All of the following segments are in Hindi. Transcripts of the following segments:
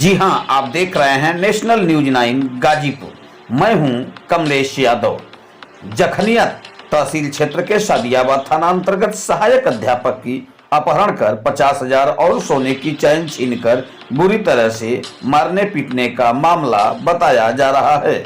जी हां, आप देख रहे हैं नेशनल न्यूज 9 गाजीपुर। मैं हूं कमलेश यादव। जखनिया तहसील क्षेत्र के सादियाबाद थाना अंतर्गत सहायक अध्यापक की अपहरण कर 50,000 और सोने की चैन छीनकर बुरी तरह से मारने पीटने का मामला बताया जा रहा है,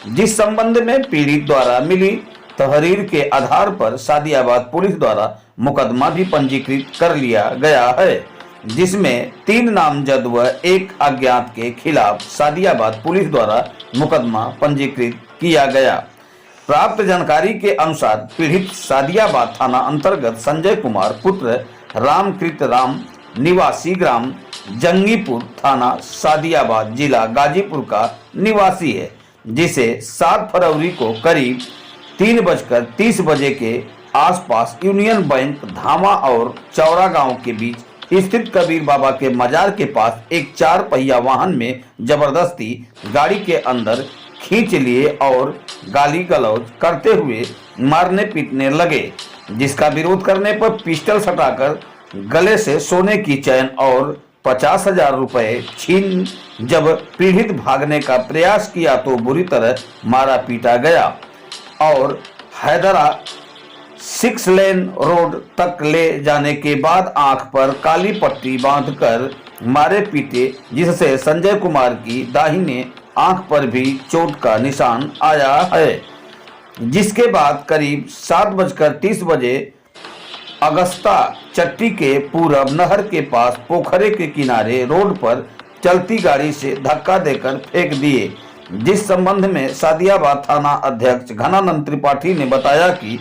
जिस संबंध में पीड़ित द्वारा मिली तहरीर के आधार पर सादियाबाद पुलिस द्वारा मुकदमा भी पंजीकृत कर लिया गया है, जिसमें 3 नामजद व 1 अज्ञात के खिलाफ सादियाबाद पुलिस द्वारा मुकदमा पंजीकृत किया गया। प्राप्त जानकारी के अनुसार पीड़ित सादियाबाद थाना अंतर्गत संजय कुमार पुत्र रामकृत राम निवासी ग्राम जंगीपुर थाना सादियाबाद जिला गाजीपुर का निवासी है, जिसे 7 फरवरी को करीब 3:30 बजे के आसपास यूनियन बैंक धामा और चौरा गांव के बीच स्थित कबीर बाबा के मजार के पास एक 4 पहिया वाहन में जबरदस्ती गाड़ी के अंदर खींच लिए और गाली गलौज करते हुए मारने पीटने लगे, जिसका विरोध करने पर पिस्टल सटाकर गले से सोने की चैन और 50,000 रुपए छीन जब पीड़ित भागने का प्रयास किया तो बुरी तरह मारा पीटा गया और हैदरा 6 लेन रोड तक ले जाने के बाद आंख पर काली पट्टी बांधकर मारे पीटे, जिससे संजय कुमार की दाहिने आंख पर भी चोट का निशान आया है। जिसके बाद करीब 7:30 बजे अगस्ता चट्टी के पूरब नहर के पास पोखरे के किनारे रोड पर चलती गाड़ी से धक्का देकर फेंक दिए, जिस संबंध में सादियाबाद थाना अध्यक्ष घनानंद त्रिपाठी ने बताया कि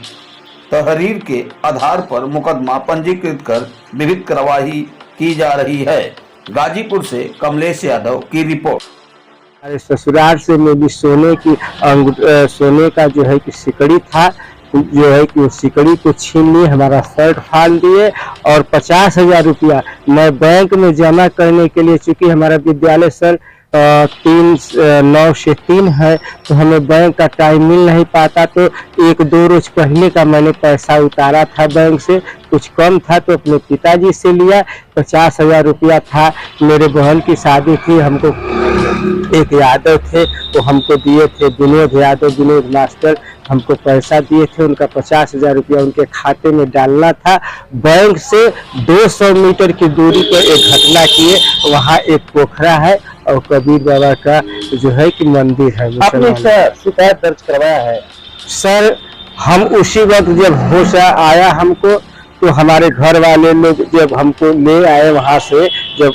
तहरीर के आधार पर मुकदमा पंजीकृत कर विधिक कार्यवाही की जा रही है। गाजीपुर से कमलेश यादव की रिपोर्ट। हमारे ससुराल से मेरी सोने का जो है कि सिकड़ी था, जो है कि उस सिकड़ी को छीन लिए, हमारा शर्ट फाड़ दिए और 50,000 रुपया मैं बैंक में जमा करने के लिए, चूंकि हमारा विद्यालय सर 9 से 3 है तो हमें बैंक का टाइम मिल नहीं पाता, तो 1-2 रोज पहले का मैंने पैसा उतारा था बैंक से, कुछ कम था तो अपने पिताजी से लिया। 50,000 रुपया था, मेरे बहन की शादी थी, हमको एक यादव थे वो हमको दिए थे, विनोद यादव, विनोद मास्टर हमको पैसा दिए थे, उनका 50,000 रुपया उनके खाते में डालना था। बैंक से 200 मीटर की दूरी पर एक घटना किए, वहाँ एक पोखरा है और कबीर बाबा का जो है कि मंदिर है। आपने शिकायत दर्ज करवाया है? सर हम उसी वक्त जब होश आया हमको, तो हमारे घर वाले लोग जब हमको ले आए वहाँ से, जब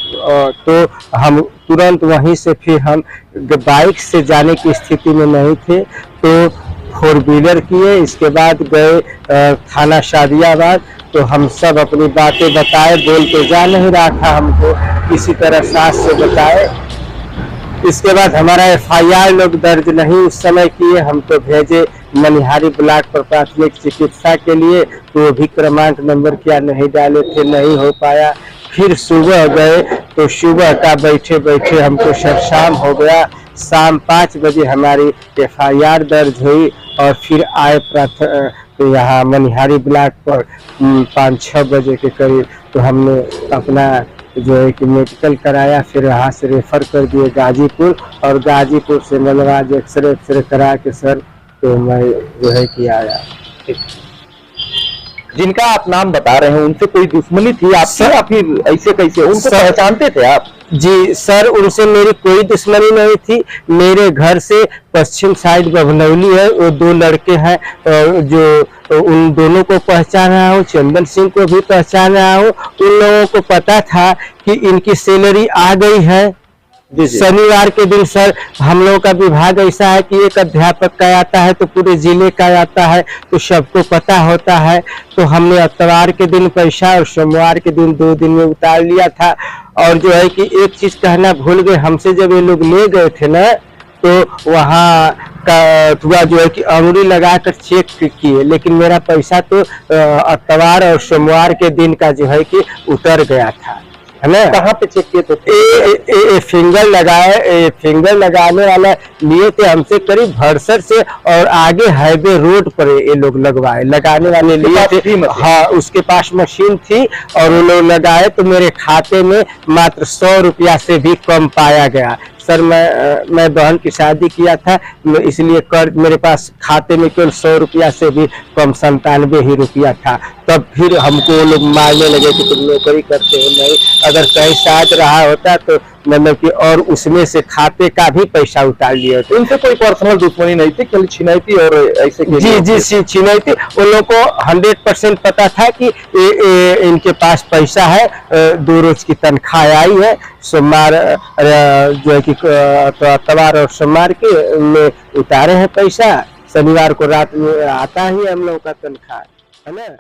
तो हम तुरंत वहीं से, फिर हम बाइक से जाने की स्थिति में नहीं थे तो 4 व्हीलर किए, इसके बाद गए थाना सादियाबाद, तो हम सब अपनी बातें बताए, बोल तो जा नहीं रहा था हमको, किसी तरह सास से बताए। इसके बाद हमारा FIR लोग दर्ज नहीं उस समय किए, हम तो भेजे मनिहारी ब्लॉक पर प्राथमिक चिकित्सा के लिए, तो वो भी क्रमांक नंबर क्या नहीं डाले थे, नहीं हो पाया। फिर सुबह गए तो सुबह का बैठे बैठे हमको शाम हो गया, शाम 5 बजे हमारी FIR दर्ज हुई और फिर आए तो यहाँ मनिहारी ब्लॉक पर 5-6 बजे के करीब, तो हमने अपना जो है कि मेडिकल कराया, फिर यहाँ से रेफर कर दिए गाजीपुर, और गाजीपुर से मनवाज एक्सरे करा के सर तो मैं जो है कि आया। जिनका आप नाम बता रहे हैं उनसे कोई दुश्मनी थी आपसे या फिर ऐसे कैसे उनको पहचानते थे आप? जी सर, उनसे मेरी कोई दुश्मनी नहीं थी। मेरे घर से पश्चिम साइड बभनौली है, वो 2 लड़के हैं जो उन दोनों को पहचान रहा हूँ, चंदन सिंह को भी पहचान रहा हूँ। उन लोगों को पता था कि इनकी सैलरी आ गई है। शनिवार के दिन सर हम लोगों का विभाग ऐसा है कि एक अध्यापक का आता है तो पूरे जिले का आता है, तो सबको पता होता है, तो हमने इतवार के दिन पैसा और सोमवार के दिन 2 दिन में उतार लिया था। और जो है कि एक चीज कहना भूल गए, हमसे जब ये लोग ले गए थे ना, तो वहाँ का पूरा जो है कि अंगुली लगाकर चेक किए, लेकिन मेरा पैसा तो इतवार और सोमवार के दिन का जो है कि उतर गया था। है ना। कहाँ पे चेक किए थे? फिंगर लगाने वाला लिए थे हमसे करीब भरसर से, और आगे हाईवे रोड पर ये लोग लगाने वाले लिए थे। हाँ, उसके पास मशीन थी और वो लोग लगाए, तो मेरे खाते में मात्र 100 रुपया से भी कम पाया गया। सर मैं बहन की शादी किया था, इसलिए कर्ज मेरे पास खाते में केवल 100 रुपया से भी कम 97 ही रुपया था। तब फिर हमको वो लोग मारने लगे कि तुम नौकरी करते हो नहीं, अगर कहीं साथ रहा होता तो मतलब कि और उसमें से खाते का भी पैसा उतार लिए होते। इनसे कोई पर्सनल दुश्मनी नहीं थी, केवल छिनैती और ऐसे जी छिनैती। उन लोगों को 100% पता था कि इनके पास पैसा है, 2 रोज की तनख्वाह आई है, सोमवार जो है कि तवार और सोमवार के में उतारे हैं पैसा, शनिवार को रात में आता ही हम लोग का तनख्वाह, है ना।